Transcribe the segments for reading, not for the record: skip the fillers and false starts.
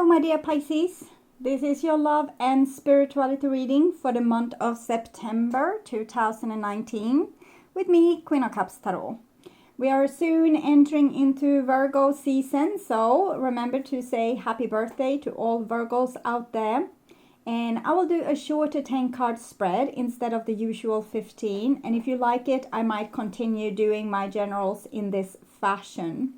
Hello, my dear Pisces. This is your love and spirituality reading for the month of September 2019 with me, Queen of Cups Tarot. We are soon entering into Virgo season, so remember to say happy birthday to all Virgos out there. And I will do a shorter 10 card spread instead of the usual 15. And if you like it, I might continue doing my generals in this fashion.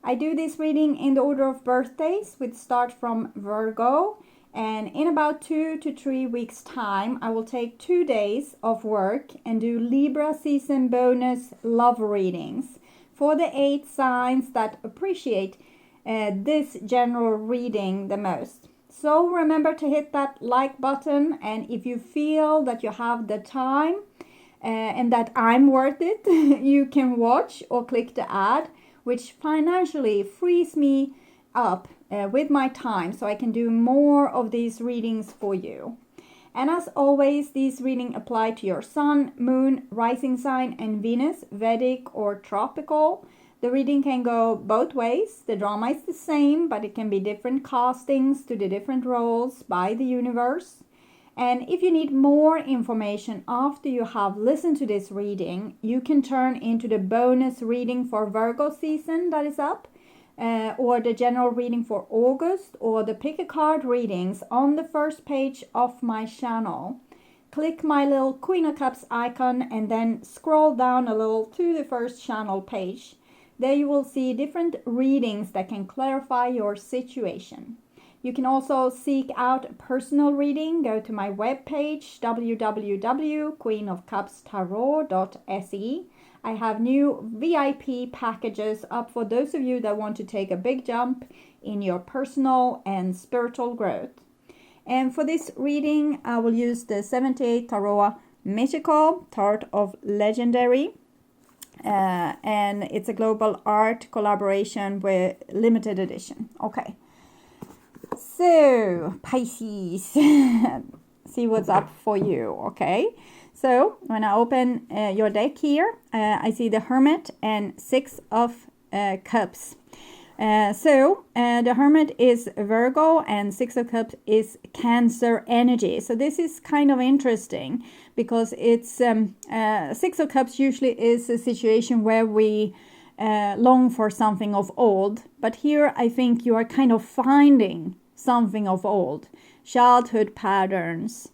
I do this reading in the order of birthdays with start from Virgo, and in about 2 to 3 weeks time I will take 2 days of work and do Libra season bonus love readings for the 8 signs that appreciate this general reading the most. So remember to hit that like button, and if you feel that you have the time and that I'm worth it, you can watch or click the ad, which financially frees me up with my time so I can do more of these readings for you. And as always, these readings apply to your sun, moon, rising sign and Venus, Vedic or tropical. The reading can go both ways. The drama is the same, but it can be different castings to the different roles by the universe. And if you need more information after you have listened to this reading, you can turn into the bonus reading for Virgo season that is up, or the general reading for August, or the pick a card readings on the first page of my channel. Click my little Queen of Cups icon and then scroll down a little to the first channel page. There you will see different readings that can clarify your situation. You can also seek out a personal reading. Go to my webpage, www.queenofcupstarot.se. I have new VIP packages up for those of you that want to take a big jump in your personal and spiritual growth. And for this reading, I will use the 78 Tarot Mythical, Tarot of Legendary. And it's a global art collaboration with limited edition. Okay. So, Pisces, see what's up for you, okay? So, when I open your deck here, I see the Hermit and 6 of Cups. The Hermit is Virgo and 6 of Cups is Cancer energy. So, this is kind of interesting because it's 6 of Cups usually is a situation where we long for something of old. But here I think you are kind of finding something of old, childhood patterns,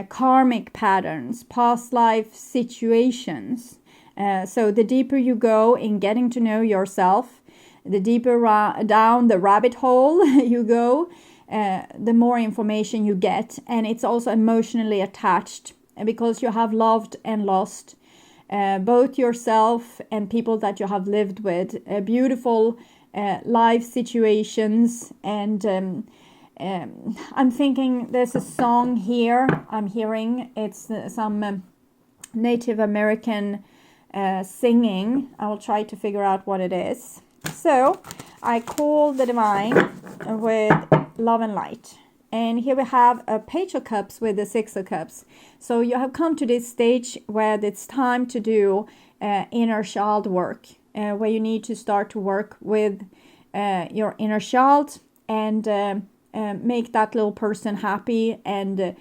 karmic patterns, past life situations. So the deeper you go in getting to know yourself, the deeper down the rabbit hole you go, the more information you get. And it's also emotionally attached because you have loved and lost both yourself and people that you have lived with, beautiful life situations. And I'm thinking there's a song here I'm hearing. It's some Native American singing. I will try to figure out what it is. So I call the divine with love and light. And here we have a Page of Cups with the 6 of Cups. So you have come to this stage where it's time to do inner child work, where you need to start to work with your inner child and make that little person happy, and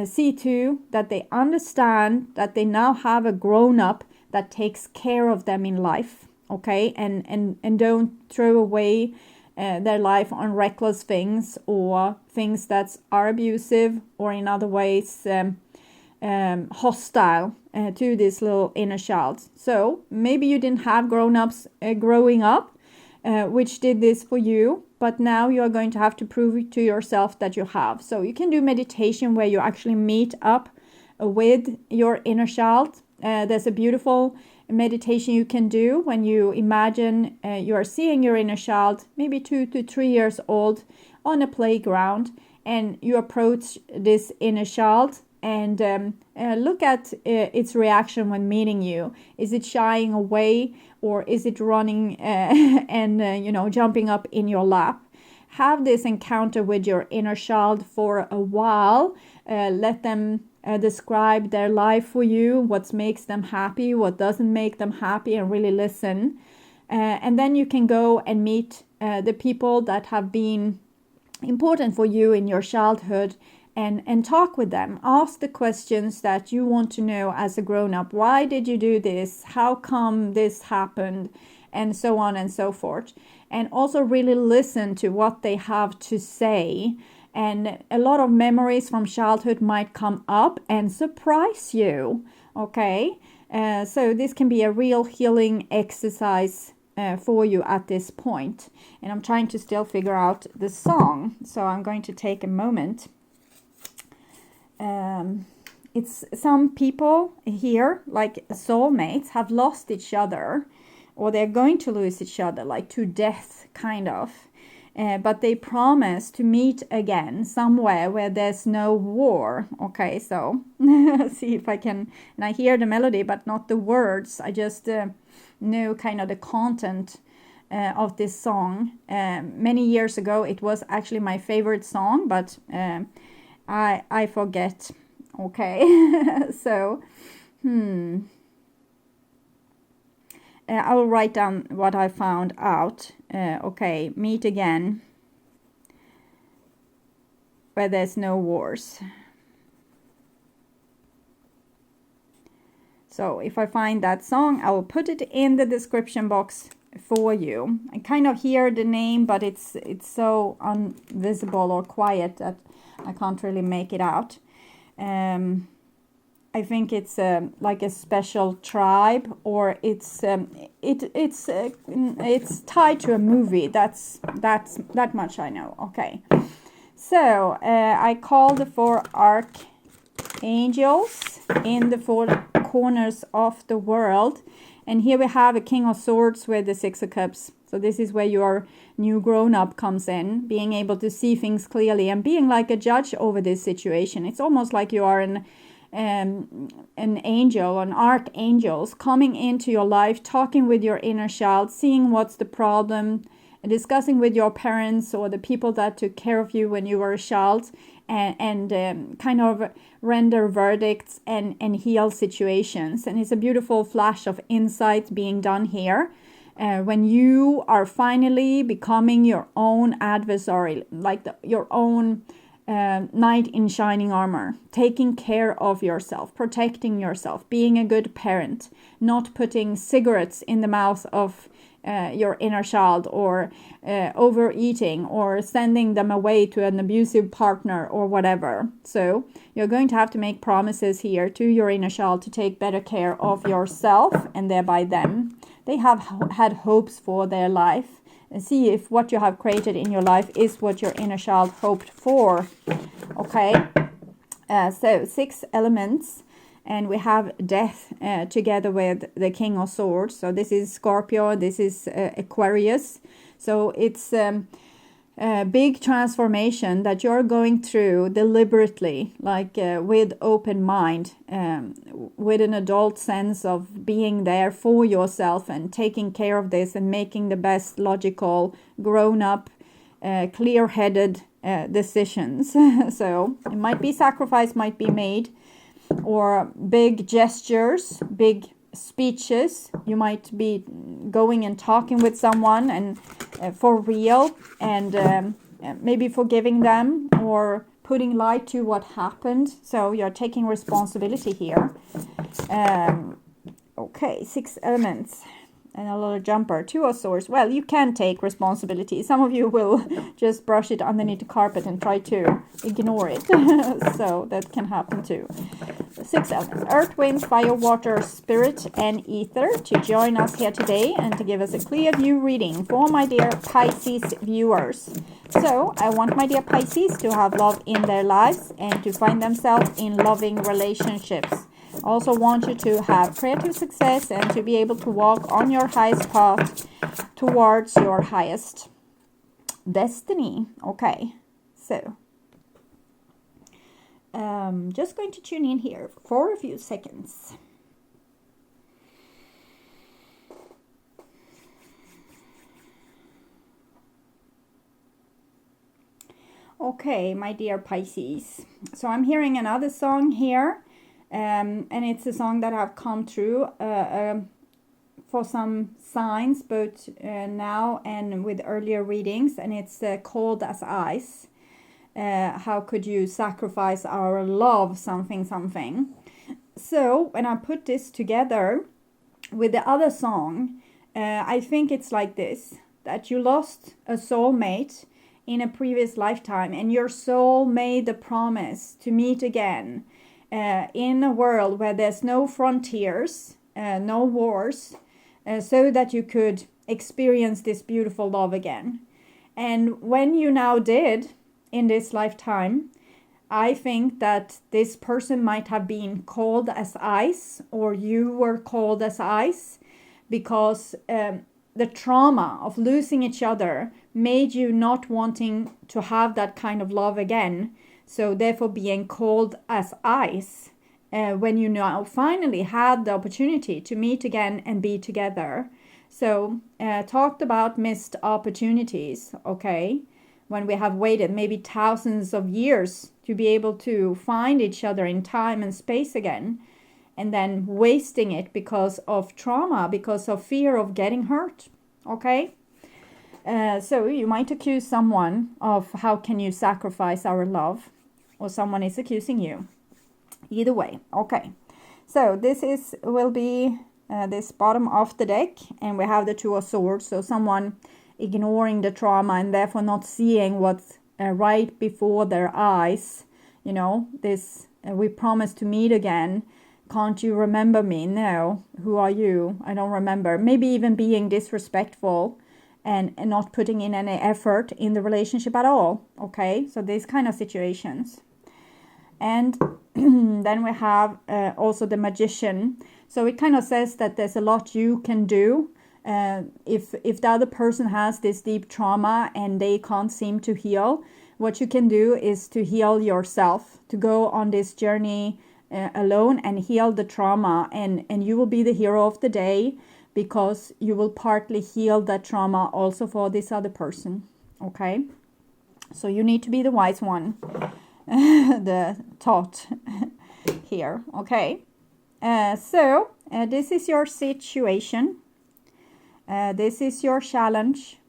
see to that they understand that they now have a grown-up that takes care of them in life, okay? And don't throw away their life on reckless things or things that are abusive or in other ways hostile to this little inner child. So maybe you didn't have grown-ups growing up which did this for you, but now you are going to have to prove it to yourself that you have. So you can do meditation where you actually meet up with your inner child. There's a beautiful meditation you can do when you imagine you are seeing your inner child, maybe 2 to 3 years old, on a playground, and you approach this inner child and look at its reaction when meeting you. Is it shying away, or is it running and jumping up in your lap? Have this encounter with your inner child for a while. Let them describe their life for you, what makes them happy, what doesn't make them happy, and really listen. And then you can go and meet the people that have been important for you in your childhood, and talk with them. Ask the questions that you want to know as a grown-up. Why did you do this? How come this happened? And so on and so forth. And also really listen to what they have to say. And a lot of memories from childhood might come up and surprise you. Okay, so this can be a real healing exercise for you at this point. And I'm trying to still figure out the song, so I'm going to take a moment. It's some people here, like soulmates, have lost each other, or they're going to lose each other, like to death, kind of. But they promise to meet again somewhere where there's no war. Okay, so see if I can, and I hear the melody but not the words. I just know kind of the content of this song. Many years ago it was actually my favorite song, but I forget. Okay, so I will write down what I found out. Okay, meet again where there's no wars. So if I find that song, I will put it in the description box for you. I kind of hear the name, but it's so invisible or quiet that I can't really make it out. I think it's like a special tribe, or it's tied to a movie. That's that much I know. Okay, so I call the 4 archangels in the 4 corners of the world, and here we have a King of Swords with the 6 of Cups. So this is where your new grown-up comes in, being able to see things clearly and being like a judge over this situation. It's almost like you are an angel, an archangels coming into your life, talking with your inner child, seeing what's the problem, discussing with your parents or the people that took care of you when you were a child, and kind of render verdicts and heal situations. And it's a beautiful flash of insight being done here. When you are finally becoming your own adversary, like your own knight in shining armor, taking care of yourself, protecting yourself, being a good parent, not putting cigarettes in the mouth of your inner child, or overeating, or sending them away to an abusive partner or whatever. So you're going to have to make promises here to your inner child to take better care of yourself and thereby them. They have had hopes for their life. And see if what you have created in your life is what your inner child hoped for. Okay, so 6 elements, and we have death together with the King of Swords. So this is Scorpio, this is Aquarius. So it's a big transformation that you're going through deliberately, like with open mind, with an adult sense of being there for yourself and taking care of this and making the best logical, grown-up, clear-headed decisions. So it might be sacrifice might be made, or big gestures, big speeches. You might be going and talking with someone and for real, and maybe forgiving them or putting light to what happened. So you're taking responsibility here. Okay, 6 elements. And a little jumper, 2 of Swords. Well, you can take responsibility. Some of you will just brush it underneath the carpet and try to ignore it. So that can happen too. 6 elements: earth, wind, fire, water, spirit, and ether, to join us here today and to give us a clear view reading for my dear Pisces viewers. So I want my dear Pisces to have love in their lives and to find themselves in loving relationships. I also want you to have creative success and to be able to walk on your highest path towards your highest destiny. Okay, so just going to tune in here for a few seconds. Okay, my dear Pisces. So I'm hearing another song here. And it's a song that I've come through for some signs, both now and with earlier readings, and it's Cold as Ice. how could you sacrifice our love, something, something. So when I put this together with the other song, I think it's like this, that you lost a soulmate in a previous lifetime, and your soul made the promise to meet again in a world where there's no frontiers, no wars, so that you could experience this beautiful love again. And when you now did in this lifetime, I think that this person might have been cold as ice, or you were cold as ice, because the trauma of losing each other made you not wanting to have that kind of love again. So therefore being cold as ice, when you now finally had the opportunity to meet again and be together. So talked about missed opportunities, okay? When we have waited maybe thousands of years to be able to find each other in time and space again, and then wasting it because of trauma, because of fear of getting hurt, okay? So you might accuse someone of how can you sacrifice our love, or someone is accusing you. Either way, okay. So this will be this bottom of the deck, and we have the Two of Swords. So someone ignoring the trauma and therefore not seeing what's right before their eyes. You know, this we promised to meet again. Can't you remember me? No. Who are you? I don't remember. Maybe even being disrespectful and not putting in any effort in the relationship at all. Okay, so these kind of situations. And then we have also the Magician. So it kind of says that there's a lot you can do. If the other person has this deep trauma and they can't seem to heal, what you can do is to heal yourself, to go on this journey alone and heal the trauma, and you will be the hero of the day, because you will partly heal that trauma also for this other person. Okay, so you need to be the wise one, the thought here. Okay, so this is your situation, this is your challenge,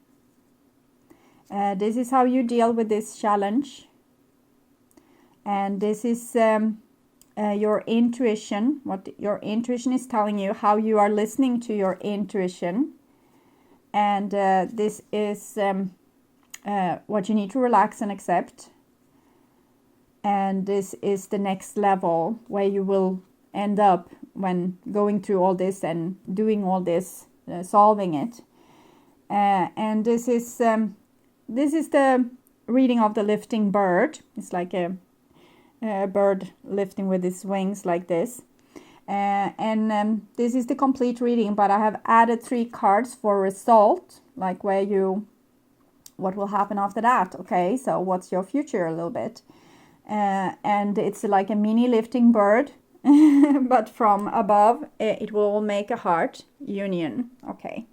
this is how you deal with this challenge, and this is your intuition, what your intuition is telling you, how you are listening to your intuition. And this is what you need to relax and accept. And this is the next level where you will end up when going through all this and doing all this, solving it. And this is the reading of the lifting bird. It's like a bird lifting with its wings like this, and this is the complete reading, but I have added 3 cards for result, like what will happen after that. Okay, so what's your future a little bit, and it's like a mini lifting bird, but from above it will make a heart union. Okay,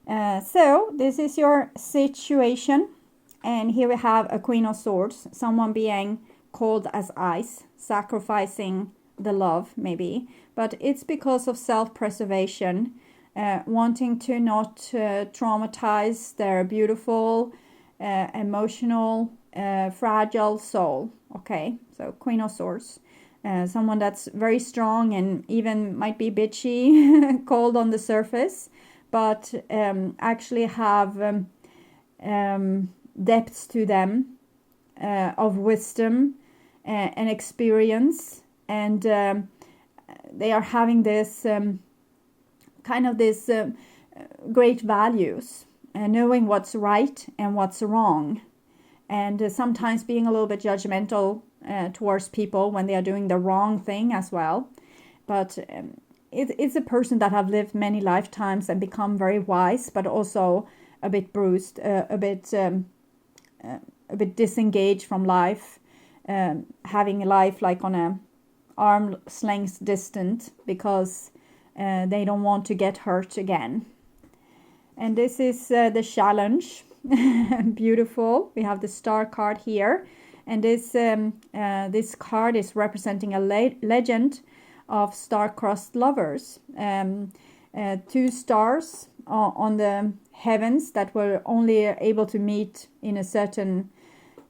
so this is your situation, and here we have a Queen of Swords, someone being cold as ice, sacrificing the love maybe, but it's because of self-preservation, wanting to not traumatize their beautiful, emotional, fragile soul. Okay, so Queen of Swords, someone that's very strong and even might be bitchy, cold on the surface, but actually have depths to them, of wisdom and experience, and they are having this great values, knowing what's right and what's wrong, and sometimes being a little bit judgmental towards people when they are doing the wrong thing as well. But it's a person that have lived many lifetimes and become very wise, but also a bit bruised, a bit disengaged from life, having a life like on a arm's length distant, because they don't want to get hurt again. And this is the challenge. Beautiful. We have the star card here, and this card is representing a legend of star-crossed lovers. 2 stars on the heavens that were only able to meet in a certain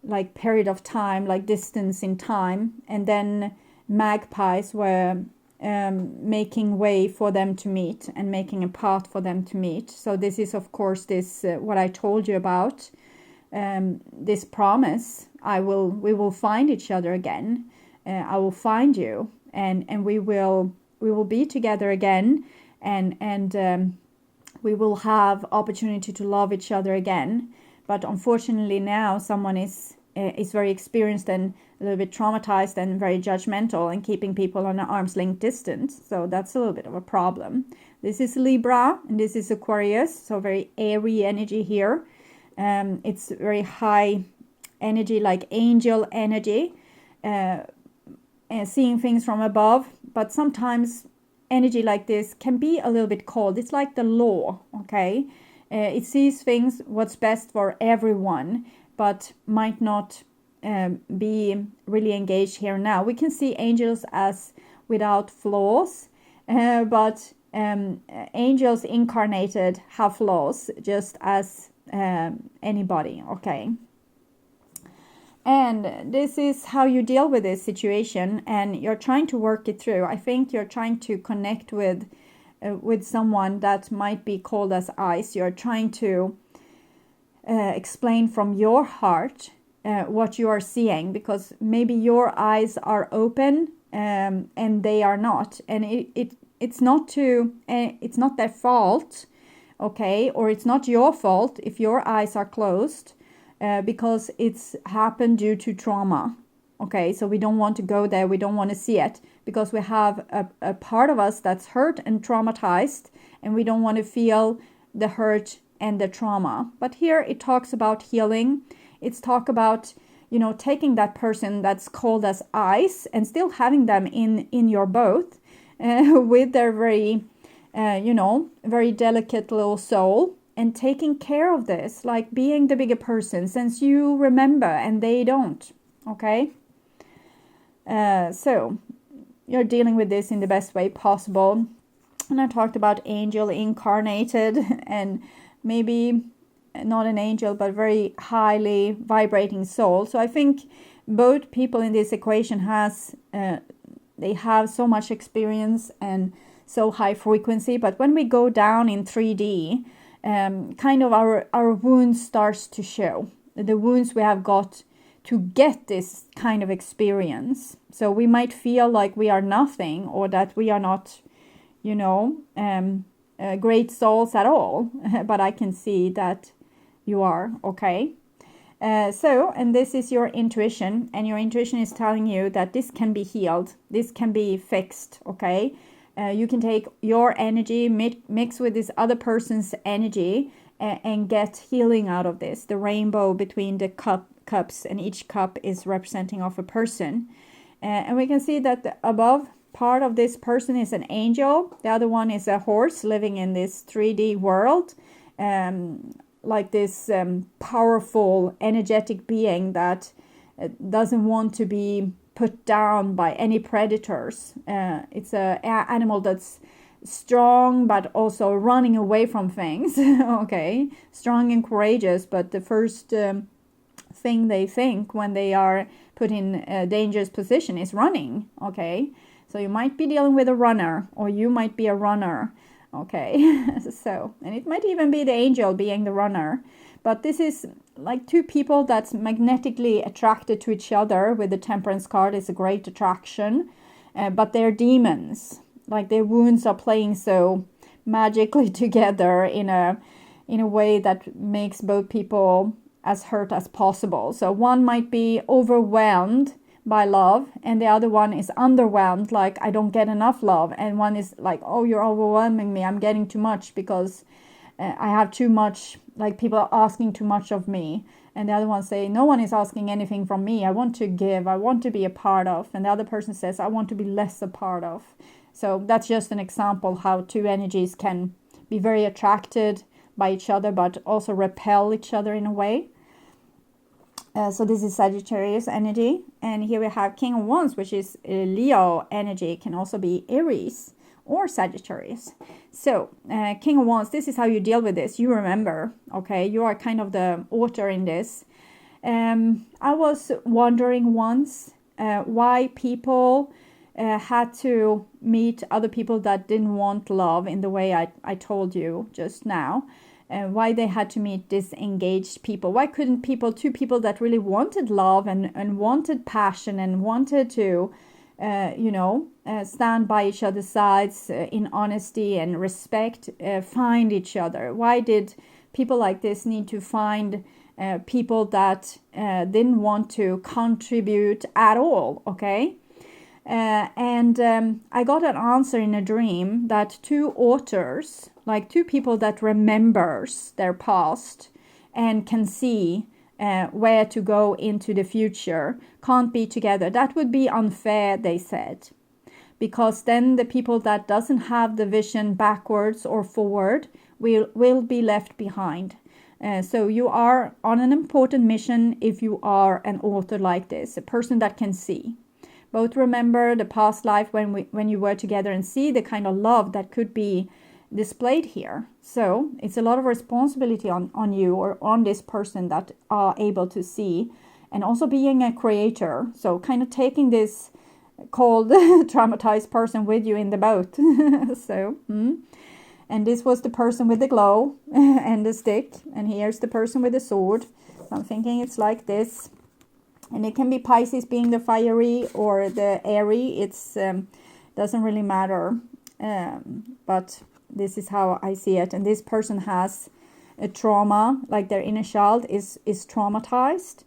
like period of time, like distance in time, and then magpies were making way for them to meet and making a path for them to meet. So this is of course this what I told you about, this promise. We will find each other again. I will find you, and we will be together again, and we will have opportunity to love each other again. But unfortunately now someone is very experienced and a little bit traumatized and very judgmental and keeping people on an arm's length distance. So that's a little bit of a problem. This is Libra and this is Aquarius, so very airy energy here. It's very high energy, like angel energy, seeing things from above. But sometimes energy like this can be a little bit cold. It's like the law, okay? It sees things, what's best for everyone, but might not be really engaged here now. We can see angels as without flaws, but angels incarnated have flaws just as anybody, okay? And this is how you deal with this situation, and you're trying to work it through. I think you're trying to connect with someone that might be cold as ice. You're trying to explain from your heart what you are seeing, because maybe your eyes are open and they are not, and it's not their fault, okay, or it's not your fault if your eyes are closed, because it's happened due to trauma, okay? So we don't want to go there, we don't want to see it, because we have a part of us that's hurt and traumatized, and we don't want to feel the hurt and the trauma. But here it talks about healing. It's talk about, you know, taking that person that's cold as ice and still having them in your boat with their very, very delicate little soul, and taking care of this, like being the bigger person, since you remember and they don't, okay? So you're dealing with this in the best way possible. And I talked about angel incarnated, and maybe not an angel, but very highly vibrating soul. So I think both people in this equation they have so much experience and so high frequency. But when we go down in 3D, kind of our wounds starts to show. The wounds we have got to get this kind of experience. So we might feel like we are nothing, or that we are not, great souls at all. But I can see that you are, okay? And this is your intuition, and your intuition is telling you that this can be healed, this can be fixed, okay? You can take your energy, mix with this other person's energy, and get healing out of this. The rainbow between the cups, and each cup is representing of a person. And we can see that the above part of this person is an angel. The other one is a horse living in this 3D world. Like this powerful, energetic being that doesn't want to be put down by any predators. It's an animal that's strong, but also running away from things. Okay, strong and courageous, but the first thing they think when they are put in a dangerous position is running. Okay, so you might be dealing with a runner, or you might be a runner. Okay, so, and it might even be the angel being the runner. But this is like two people that's magnetically attracted to each other. With the Temperance card, it's a great attraction. But they're demons. Like their wounds are playing so magically together in a way that makes both people as hurt as possible. So one might be overwhelmed by love, and the other one is underwhelmed, like I don't get enough love. And one is like, oh, you're overwhelming me, I'm getting too much because I have too much, like people are asking too much of me. And the other one say, no one is asking anything from me, I want to give, I want to be a part of. And the other person says, I want to be less a part of. So that's just an example how two energies can be very attracted by each other, but also repel each other in a way. So this is Sagittarius energy. And here we have King of Wands, which is Leo energy. It can also be Aries or Sagittarius. So King of Wands, this is how you deal with this. You remember, okay? You are kind of the author in this. I was wondering once why people had to meet other people that didn't want love in the way I told you just now. Why they had to meet disengaged people. Why couldn't two people that really wanted love and wanted passion and wanted to, stand by each other's sides in honesty and respect, find each other? Why did people like this need to find people that didn't want to contribute at all? Okay. I got an answer in a dream that two authors, like two people that remembers their past and can see where to go into the future, can't be together. That would be unfair, they said, because then the people that doesn't have the vision backwards or forward will be left behind. So you are on an important mission if you are an author like this, a person that can see. Both remember the past life when you were together and see the kind of love that could be displayed here. So it's a lot of responsibility on you or on this person that are able to see, and also being a creator. So kind of taking this cold, traumatized person with you in the boat. And this was the person with the glow and the stick, and here's the person with the sword. So I'm thinking it's like this. And it can be Pisces being the fiery or the airy. It's doesn't really matter. But this is how I see it. And this person has a trauma, like their inner child is traumatized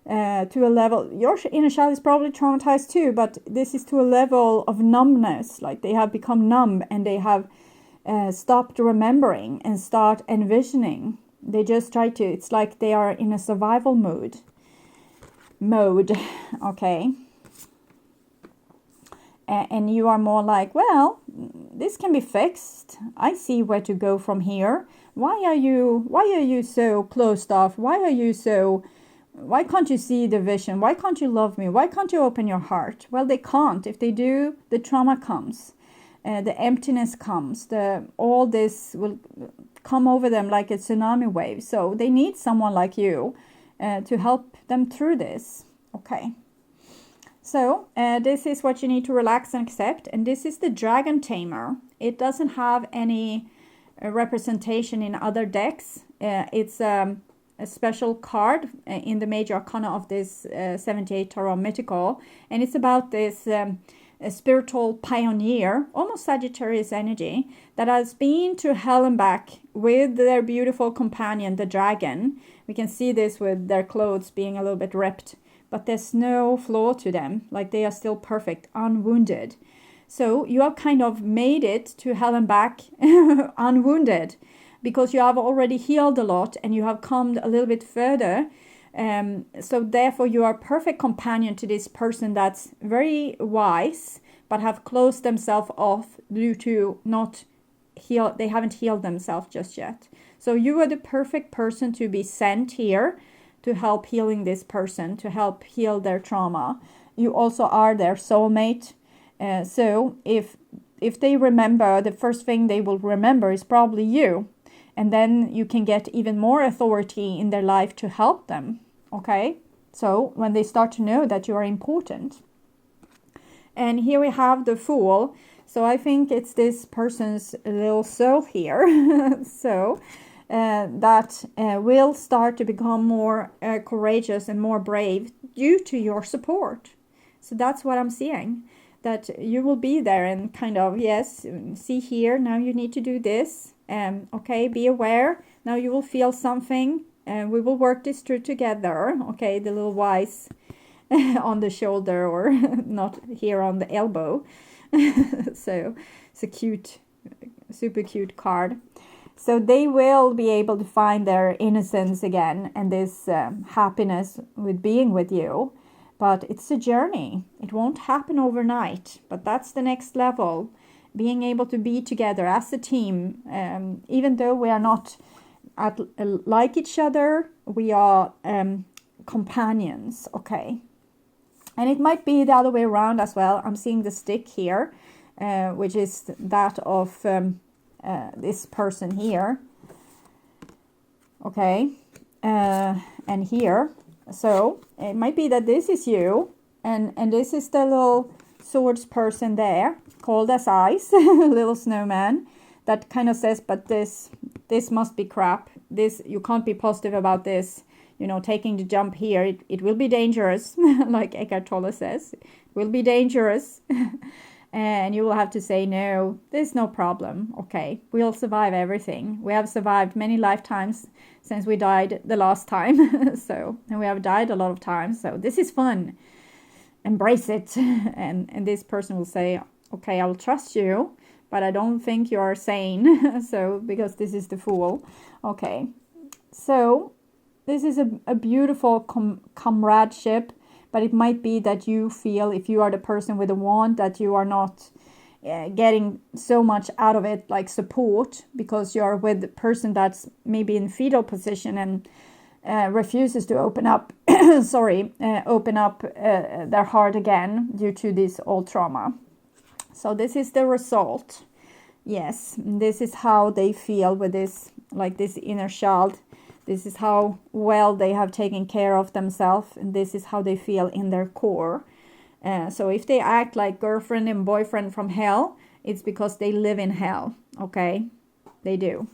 to a level. Your inner child is probably traumatized too, but this is to a level of numbness. Like they have become numb and they have stopped remembering and start envisioning. They just try to, it's like they are in a survival mode, okay. And you are more like, well, this can be fixed. I see where to go from here. Why are you so closed off? Why can't you see the vision? Why can't you love me? Why can't you open your heart? Well, they can't. If they do, the trauma comes, the emptiness comes, all this will come over them like a tsunami wave. So they need someone like you to help them through this. Okay. So this is what you need to relax and accept. And this is the Dragon Tamer. It doesn't have any representation in other decks. It's a special card in the major arcana of this 78 Tarot Mythical. And it's about this spiritual pioneer, almost Sagittarius energy, that has been to hell and back with their beautiful companion, the dragon. We can see this with their clothes being a little bit ripped, but there's no flaw to them. Like they are still perfect, unwounded. So you have kind of made it to hell and back unwounded, because you have already healed a lot and you have come a little bit further. So therefore you are a perfect companion to this person that's very wise, but have closed themselves off due to not heal. They haven't healed themselves just yet. So you are the perfect person to be sent here to help healing this person, to help heal their trauma. You also are their soulmate. So if they remember, the first thing they will remember is probably you. And then you can get even more authority in their life to help them. Okay? So when they start to know that you are important. And here we have the Fool. So I think it's this person's little soul here. So that will start to become more courageous and more brave due to your support. So that's what I'm seeing. That you will be there and kind of, yes, see here, now you need to do this. Okay, be aware. Now you will feel something. We will work this through together. Okay, the little wise on the shoulder, or not here on the elbow. So it's a cute, super cute card. So they will be able to find their innocence again and this happiness with being with you. But it's a journey. It won't happen overnight. But that's the next level. Being able to be together as a team. Even though we are not like each other, we are companions. Okay. And it might be the other way around as well. I'm seeing the stick here, which is that of this person here. Okay. And here So it might be that this is you, and this is the little swords person there, cold as ice, little snowman, that kind of says, but this must be crap. This, you can't be positive about this. You know, taking the jump here, it will be dangerous, like Eckhart Tolle says. It will be dangerous. And you will have to say, no, there's no problem. Okay, we'll survive everything. We have survived many lifetimes since we died the last time. So, and we have died a lot of times. So this is fun. Embrace it. And this person will say, okay, I will trust you, but I don't think you're sane. So, because this is the Fool. Okay, so this is a beautiful comradeship. But it might be that you feel, if you are the person with the wand, that you are not getting so much out of it, like support, because you're with the person that's maybe in fetal position and refuses to open up, open up their heart again due to this old trauma. So this is the result. Yes, this is how they feel with this, like this inner child. This is how well they have taken care of themselves, and this is how they feel in their core. So if they act like girlfriend and boyfriend from hell, it's because they live in hell, okay? They do.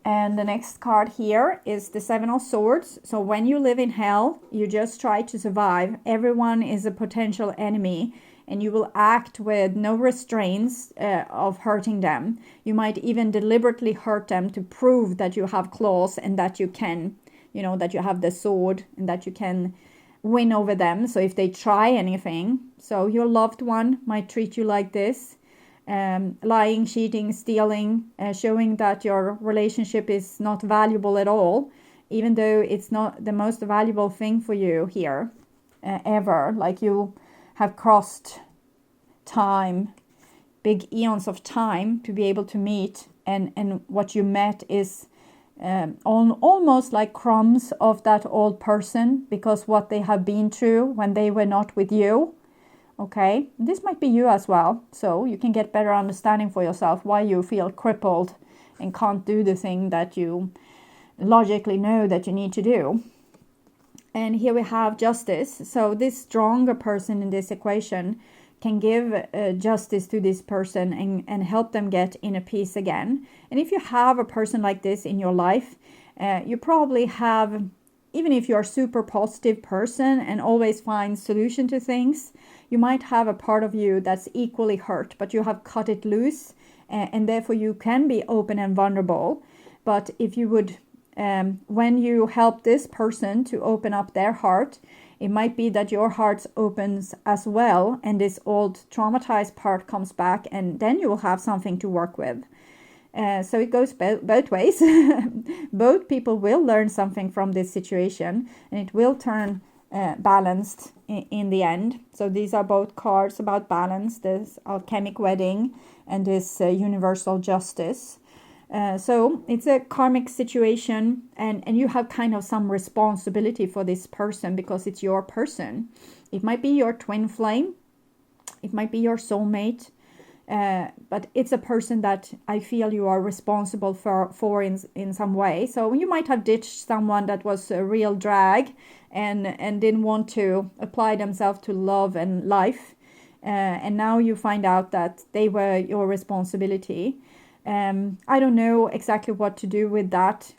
And the next card here is the Seven of Swords. So when you live in hell, you just try to survive. Everyone is a potential enemy, and you will act with no restraints of hurting them. You might even deliberately hurt them to prove that you have claws and that you can, you know, that you have the sword and that you can win over them. So if they try anything, so your loved one might treat you like this, lying, cheating, stealing, showing that your relationship is not valuable at all, even though it's not the most valuable thing for you here ever. Like you have crossed time, big eons of time to be able to meet, and what you met is almost like crumbs of that old person, because what they have been through when they were not with you. Okay, this might be you as well, so you can get better understanding for yourself why you feel crippled and can't do the thing that you logically know that you need to do. And here we have justice. So this stronger person in this equation can give justice to this person and help them get inner peace again. And if you have a person like this in your life, you probably have, even if you're a super positive person and always find solution to things, you might have a part of you that's equally hurt, but you have cut it loose, and therefore you can be open and vulnerable. But if you would when you help this person to open up their heart, it might be that your heart opens as well, and this old traumatized part comes back, and then you will have something to work with. So it goes both ways. Both people will learn something from this situation, and it will turn balanced in the end. So these are both cards about balance, this alchemic wedding and this universal justice. So it's a karmic situation, and you have kind of some responsibility for this person because it's your person. It might be your twin flame, it might be your soulmate, but it's a person that I feel you are responsible for in some way. So you might have ditched someone that was a real drag and didn't want to apply themselves to love and life, and now you find out that they were your responsibility. I don't know exactly what to do with that,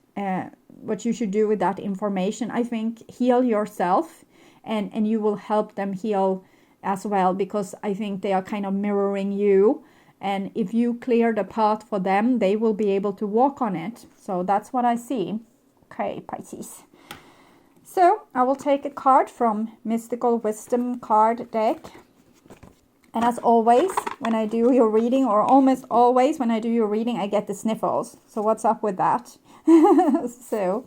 what you should do with that information. I think heal yourself, and you will help them heal as well, because I think they are kind of mirroring you. And if you clear the path for them, they will be able to walk on it. So that's what I see. Okay, Pisces. So I will take a card from Mystical Wisdom card deck. And as always, when I do your reading, or almost always when I do your reading, I get the sniffles. So what's up with that? So,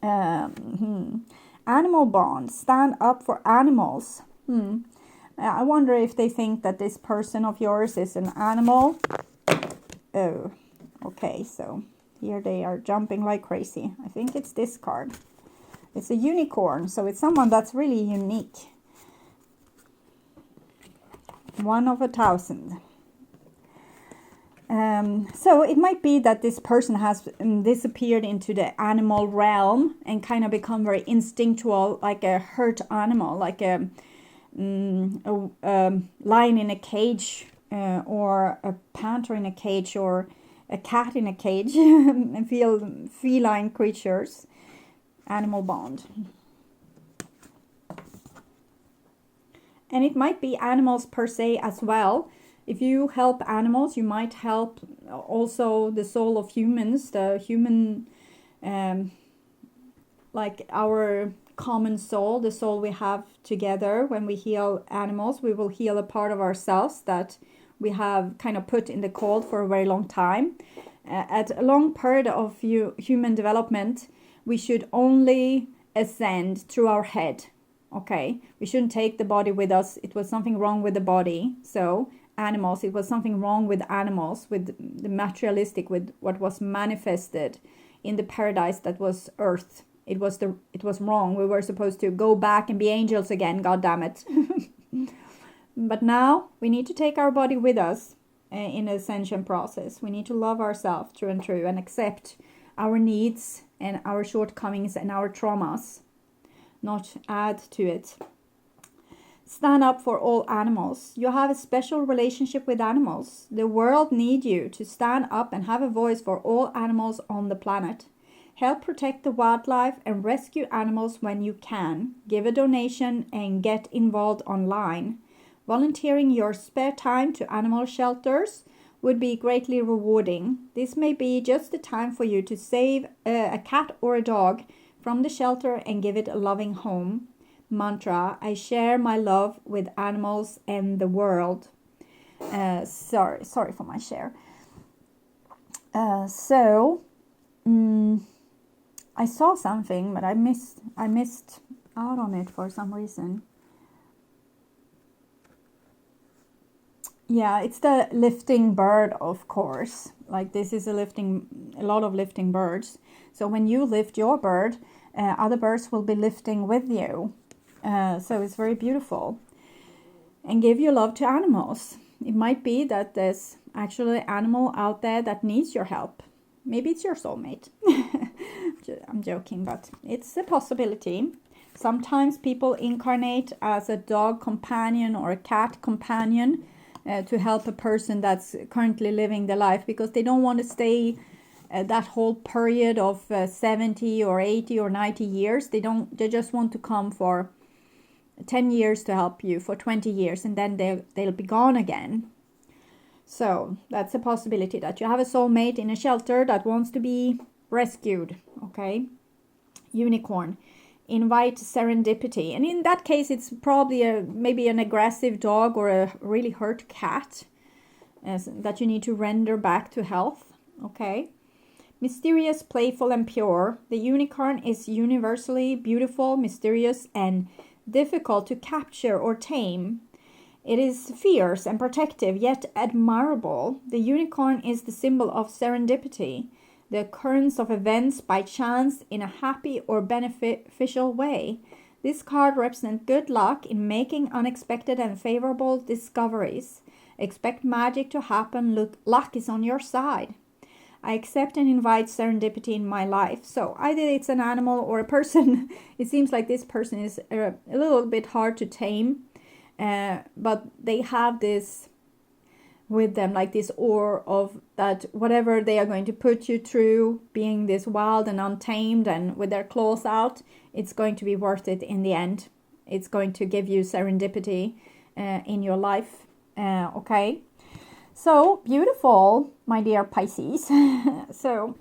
animal bonds, stand up for animals. I wonder if they think that this person of yours is an animal. Oh, okay, so here they are jumping like crazy. I think it's this card. It's a unicorn, so it's someone that's really unique. 1 of 1,000. So it might be that this person has disappeared into the animal realm and kind of become very instinctual, like a hurt animal, like a lion in a cage, or a panther in a cage, or a cat in a cage, and feline creatures, animal bond. And it might be animals per se as well. If you help animals, you might help also the soul of humans, the human, like our common soul, the soul we have together. When we heal animals, we will heal a part of ourselves that we have kind of put in the cold for a very long time. At a long period of human development, we should only ascend through our head. Okay, we shouldn't take the body with us. It was something wrong with the body. So animals, it was something wrong with animals, with the materialistic, with what was manifested in the paradise that was earth. It was wrong. We were supposed to go back and be angels again, god damn it. But now we need to take our body with us in the ascension process. We need to love ourselves true and true, and accept our needs and our shortcomings and our traumas, not add to it. Stand up for all animals. You have a special relationship with animals. The world needs you to stand up and have a voice for all animals on the planet. Help protect the wildlife and rescue animals when you can. Give a donation and get involved online. Volunteering your spare time to animal shelters would be greatly rewarding. This may be just the time for you to save a cat or a dog from the shelter and give it a loving home. Mantra: I share my love with animals and the world. Sorry for my share. I saw something, but I missed out on it for some reason. Yeah, it's the lifting bird, of course. Like, this is a lot of lifting birds. So when you lift your bird, other birds will be lifting with you. So it's very beautiful. And give your love to animals. It might be that there's actually an animal out there that needs your help. Maybe it's your soulmate. I'm joking, but it's a possibility. Sometimes people incarnate as a dog companion or a cat companion to help a person that's currently living the life, because they don't want to stay that whole period of 70 or 80 or 90 years. They just want to come for 10 years to help you, for 20 years, and then they'll be gone again. So that's a possibility, that you have a soulmate in a shelter that wants to be rescued. Okay, unicorn. Invite serendipity, and in that case it's probably maybe an aggressive dog or a really hurt cat that you need to render back to health. Okay. Mysterious, playful, and pure. The unicorn is universally beautiful, mysterious, and difficult to capture or tame. It is fierce and protective, yet admirable. The unicorn is the symbol of serendipity, the occurrence of events by chance in a happy or beneficial way. This card represents good luck in making unexpected and favorable discoveries. Expect magic to happen. Luck is on your side. I accept and invite serendipity in my life. So either it's an animal or a person. It seems like this person is a little bit hard to tame, but they have this with them, like this aura of that whatever they are going to put you through, being this wild and untamed and with their claws out, it's going to be worth it in the end. It's going to give you serendipity in your life. Okay. So beautiful, my dear Pisces. So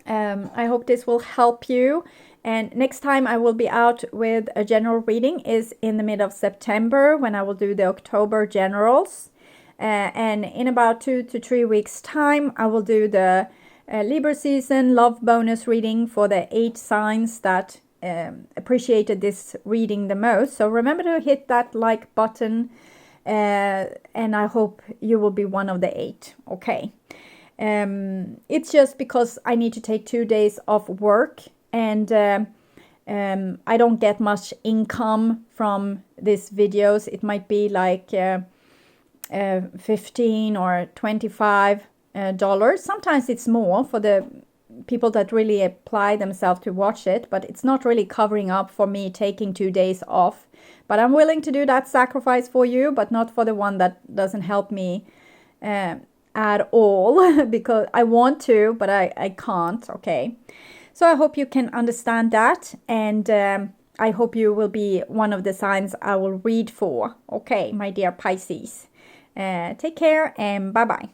I hope this will help you. And next time I will be out with a general reading is in the mid of September, when I will do the October generals. And in about 2 to 3 weeks time, I will do the Libra season love bonus reading for the 8 signs that appreciated this reading the most. So remember to hit that like button. And I hope you will be one of the 8. Okay. It's just because I need to take 2 days off work, and I don't get much income from these videos. It might be like $15 or $25. Sometimes it's more for the people that really apply themselves to watch it, but it's not really covering up for me taking 2 days off. But I'm willing to do that sacrifice for you, but not for the one that doesn't help me at all because I want to, but I can't. Okay, so I hope you can understand that, and I hope you will be one of the signs I will read for. Okay, my dear Pisces, take care and bye bye.